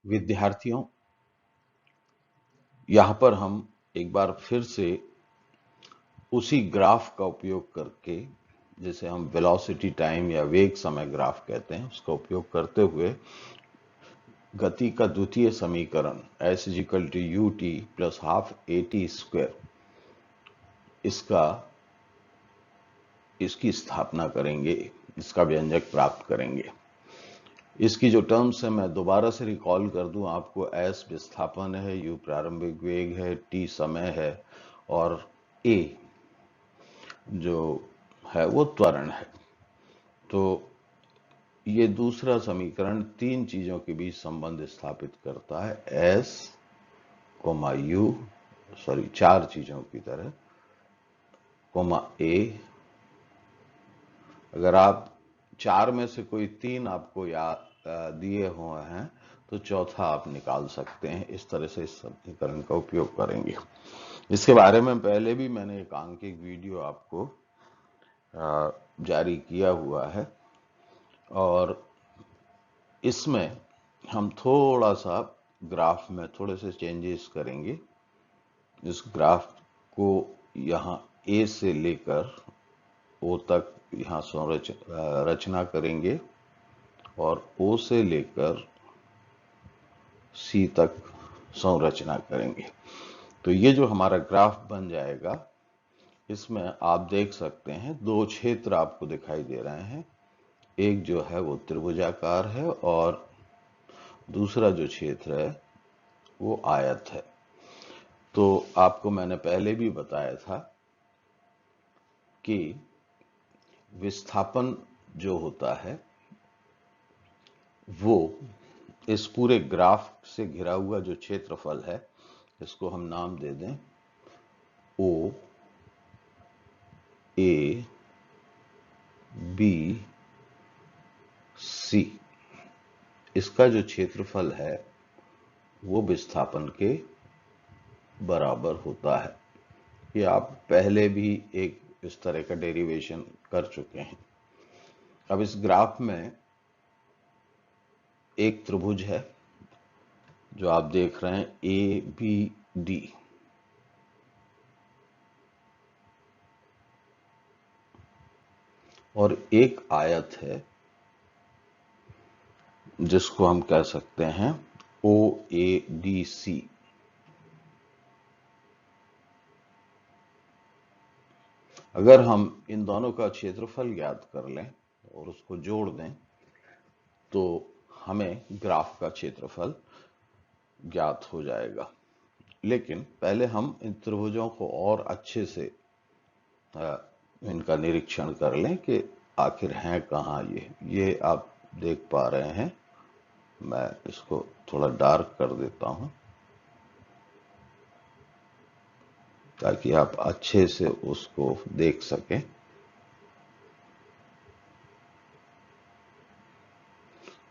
विद्यार्थियों, यहाँ पर हम एक बार फिर से उसी ग्राफ का उपयोग करके, जिसे हम वेलोसिटी टाइम या वेग समय ग्राफ कहते हैं, उसका उपयोग करते हुए गति का द्वितीय समीकरण s = ut + ½ at², इसकी स्थापना करेंगे, इसका व्यंजक प्राप्त करेंगे। इसकी जो टर्म्स है मैं दोबारा से रिकॉल कर दूं आपको। s विस्थापन है, u प्रारंभिक वेग है, t समय है और a जो है वो त्वरण है। तो ये दूसरा समीकरण तीन चीजों के बीच संबंध स्थापित करता है, s, u, चार चीजों की तरह, a। अगर आप चार में से कोई तीन आपको याद दिए हुए हैं तो चौथा आप निकाल सकते हैं। इस तरह से इस समीकरण का उपयोग करेंगे। इसके बारे में पहले भी मैंने एक आंकिक वीडियो आपको जारी किया हुआ है और इसमें हम थोड़ा सा ग्राफ में थोड़े से चेंजेस करेंगे। इस ग्राफ को यहाँ A से लेकर O तक यहाँ रचना करेंगे और O से लेकर C तक संरचना करेंगे। तो ये जो हमारा ग्राफ बन जाएगा, इसमें आप देख सकते हैं दो क्षेत्र आपको दिखाई दे रहे हैं। एक जो है वो त्रिभुजाकार है और दूसरा जो क्षेत्र है वो आयत है। तो आपको मैंने पहले भी बताया था कि विस्थापन जो होता है वो इस पूरे ग्राफ से घिरा हुआ जो क्षेत्रफल है, इसको हम नाम दे दें O A B C। इसका जो क्षेत्रफल है वो विस्थापन के बराबर होता है। ये आप पहले भी एक इस तरह का डेरिवेशन कर चुके हैं। अब इस ग्राफ में एक त्रिभुज है जो आप देख रहे हैं ABD, और एक आयत है जिसको हम कह सकते हैं OADC। अगर हम इन दोनों का क्षेत्रफल ज्ञात कर लें और उसको जोड़ दें तो हमें ग्राफ का क्षेत्रफल ज्ञात हो जाएगा। लेकिन पहले हम इन त्रिभुजों को और अच्छे से इनका निरीक्षण कर लें कि आखिर हैं कहाँ ये आप देख पा रहे हैं। मैं इसको थोड़ा डार्क कर देता हूं ताकि आप अच्छे से उसको देख सकें।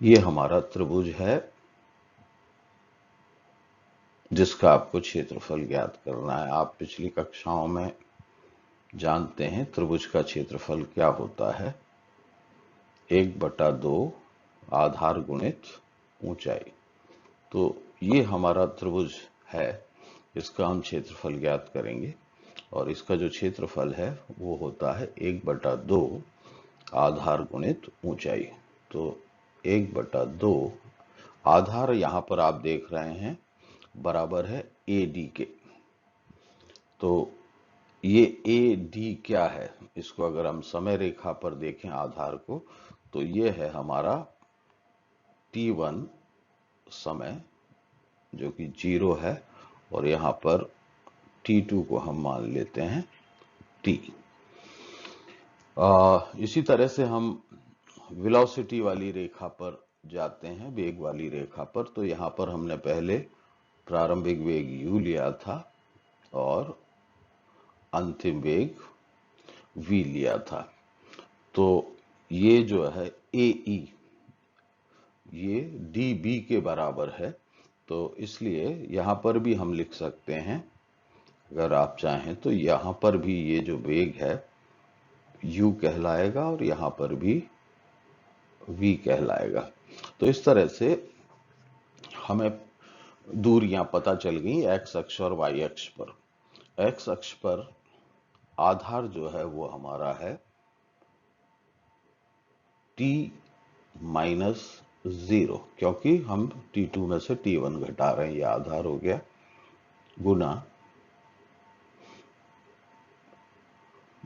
ये हमारा त्रिभुज है जिसका आपको क्षेत्रफल ज्ञात करना है। आप पिछली कक्षाओं में जानते हैं त्रिभुज का क्षेत्रफल क्या होता है, 1/2 आधार गुणित ऊंचाई। तो ये हमारा त्रिभुज है, इसका हम क्षेत्रफल ज्ञात करेंगे और इसका जो क्षेत्रफल है वो होता है 1/2 आधार गुणित ऊंचाई। तो 1/2 आधार यहां पर आप देख रहे हैं बराबर है AD के। तो ये AD क्या है, इसको अगर हम समय रेखा पर देखें आधार को, तो ये है हमारा T1 समय जो कि 0 है और यहां पर T2 को हम मान लेते हैं T। इसी तरह से हम वेलोसिटी वाली रेखा पर जाते हैं, वेग वाली रेखा पर। तो यहां पर हमने पहले प्रारंभिक वेग u लिया था और अंतिम वेग v लिया था। तो ये जो है AE ये dB के बराबर है। तो इसलिए यहां पर भी हम लिख सकते हैं, अगर आप चाहें तो यहां पर भी ये जो वेग है u कहलाएगा और यहां पर भी v कहलाएगा। तो इस तरह से हमें दूरियां पता चल गई एक्स अक्ष और वाई अक्ष पर। एक्स अक्ष पर आधार जो है वो हमारा है t माइनस 0, क्योंकि हम t2 में से t1 घटा रहे हैं, ये आधार हो गया, गुना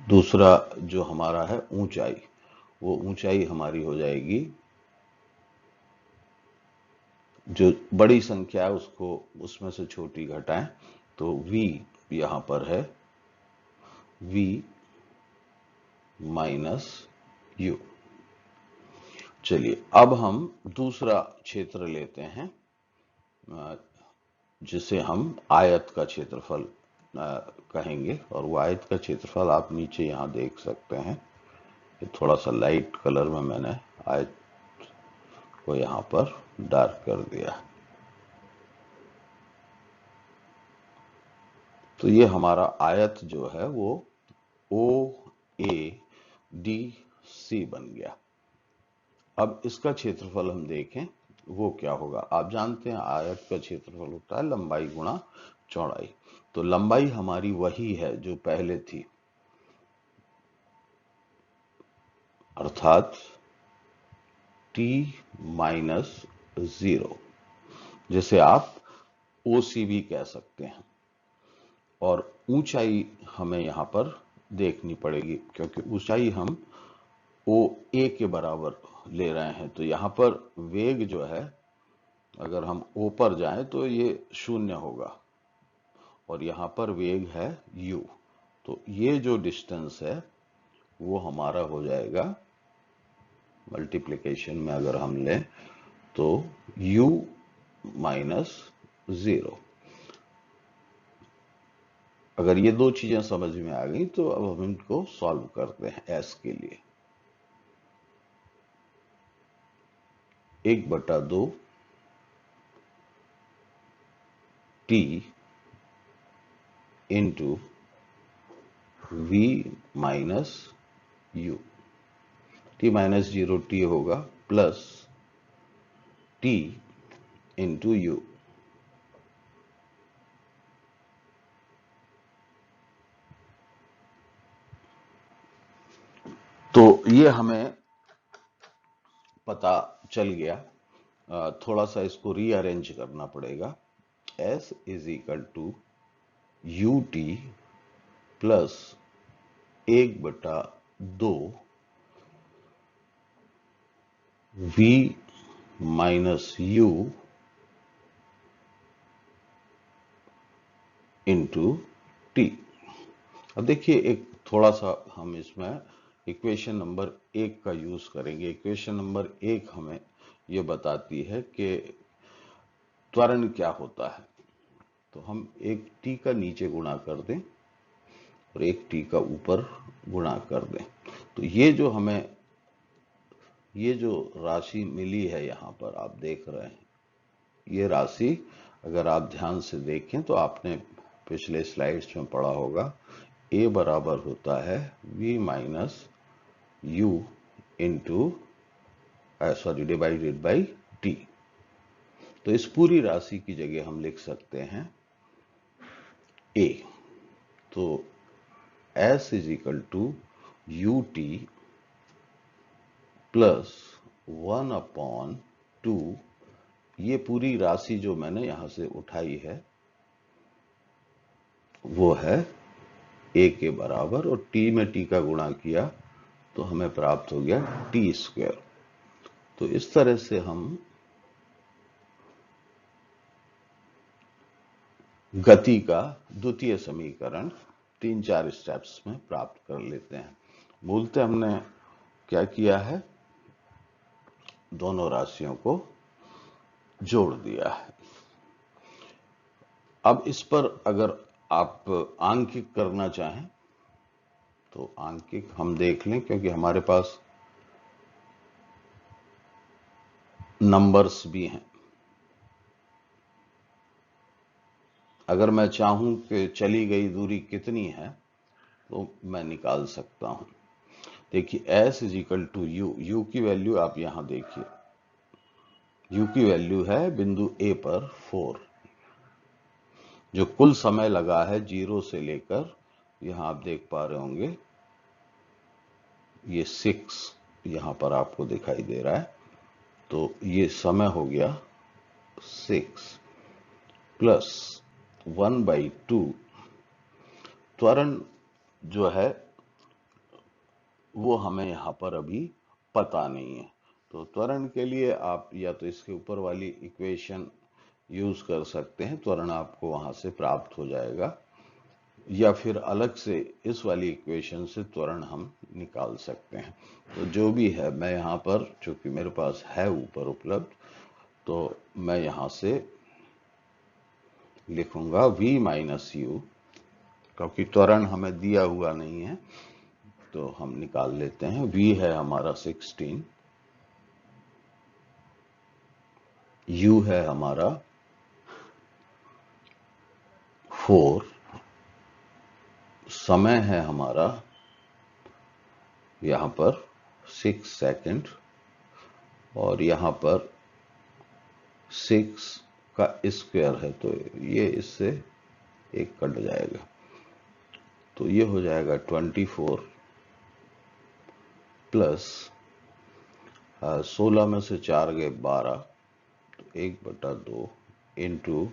दूसरा जो हमारा है ऊंचाई, वो ऊंचाई हमारी हो जाएगी, जो बड़ी संख्या है उसको उसमें से छोटी घटाएं, तो v यहां पर है v माइनस u। चलिए अब हम दूसरा क्षेत्र लेते हैं, जिसे हम आयत का क्षेत्रफल कहेंगे, और वो आयत का क्षेत्रफल आप नीचे यहां देख सकते हैं। ये थोड़ा सा लाइट कलर में मैंने आयत को यहां पर डार्क कर दिया। तो ये हमारा आयत जो है वो OADC बन गया। अब इसका क्षेत्रफल हम देखें वो क्या होगा। आप जानते हैं आयत का क्षेत्रफल होता है लंबाई गुणा चौड़ाई। तो लंबाई हमारी वही है जो पहले थी, अर्थात t माइनस 0, जिसे आप OC भी कह सकते हैं। और ऊंचाई हमें यहां पर देखनी पड़ेगी, क्योंकि ऊंचाई हम OA के बराबर ले रहे हैं। तो यहां पर वेग जो है, अगर हम O पर जाएं तो ये 0 होगा, और यहां पर वेग है u। तो ये जो डिस्टेंस है वो हमारा हो जाएगा, मल्टीप्लिकेशन में अगर हम लें तो u माइनस 0। अगर ये दो चीजें समझ में आ गई तो अब हम इनको सॉल्व करते हैं s के लिए। 1/2 t into v minus u, t minus 0 t होगा, प्लस t इंटू u। तो ये हमें पता चल गया। थोड़ा सा इसको रीअरेंज करना पड़ेगा। s is equal to u t plus 1/2 v minus u into t. अब देखिए, एक थोड़ा सा हम इसमें इक्वेशन नंबर 1 का यूज करेंगे। इक्वेशन नंबर 1 हमें ये बताती है कि त्वरण क्या होता है। तो हम एक t का नीचे गुणा कर दें और एक t का ऊपर गुणा कर दें, तो ये जो हमें ये जो राशि मिली है यहां पर आप देख रहे हैं, ये राशि अगर आप ध्यान से देखें तो आपने पिछले स्लाइड्स में पढ़ा होगा, a बराबर होता है v minus u into sorry divided by t। तो इस पूरी राशि की जगह हम लिख सकते हैं a। तो s is equal to u t plus 1/2, ये पूरी राशि जो मैंने यहां से उठाई है वो है a के बराबर, और t में t का गुणा किया तो हमें प्राप्त हो गया t²। तो इस तरह से हम गति का द्वितीय समीकरण 3-4 स्टेप्स में प्राप्त कर लेते हैं। मूलतः हमने क्या किया है, दोनों राशियों को जोड़ दिया है। अब इस पर अगर आप आंकिक करना चाहें तो आंकिक हम देख लें, क्योंकि हमारे पास नंबर्स भी हैं। अगर मैं चाहूं कि चली गई दूरी कितनी है तो मैं निकाल सकता हूं। देखिए s is equal to u, u की वैल्यू आप यहां देखिए u की वैल्यू है बिंदु A पर 4। जो कुल समय लगा है 0 से लेकर, यहां आप देख पा रहे होंगे ये 6 यहां पर आपको दिखाई दे रहा है। तो ये समय हो गया 6 प्लस 1/2। त्वरण जो है वो हमें यहां पर अभी पता नहीं है। तो त्वरण के लिए आप या तो इसके ऊपर वाली इक्वेशन यूज कर सकते हैं, त्वरण आपको वहां से प्राप्त हो जाएगा, या फिर अलग से इस वाली इक्वेशन से त्वरण हम निकाल सकते हैं। तो जो भी है, मैं यहाँ पर चूंकि मेरे पास है ऊपर उपलब्ध, तो मैं यहाँ से लिखूंगा v माइनस यू, क्योंकि त्वरण हमें दिया हुआ नहीं है तो हम निकाल लेते हैं। v है हमारा 16, u है हमारा 4, समय है हमारा यहां पर 6 सेकंड, और यहां पर 6 का स्क्वायर है तो ये इससे एक कट जाएगा, तो ये हो जाएगा 24 प्लस 16 में से 4 गए 12, तो 1/2 इंटू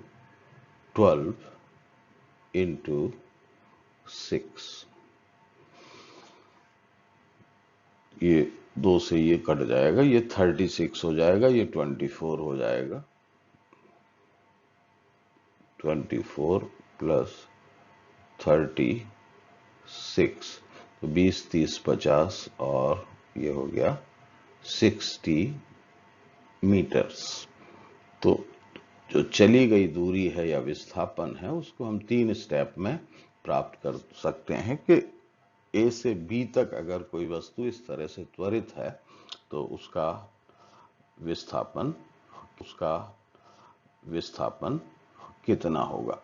12 इंटू 6। ये 2 से ये कट जाएगा, ये 36 हो जाएगा, ये 24 हो जाएगा। 24 प्लस 36, तो 20 30 50, और ये हो गया 60 मीटर्स। तो जो चली गई दूरी है या विस्थापन है, उसको हम 3 स्टेप में प्राप्त कर सकते हैं कि A से B तक अगर कोई वस्तु इस तरह से त्वरित है तो उसका विस्थापन कितना होगा।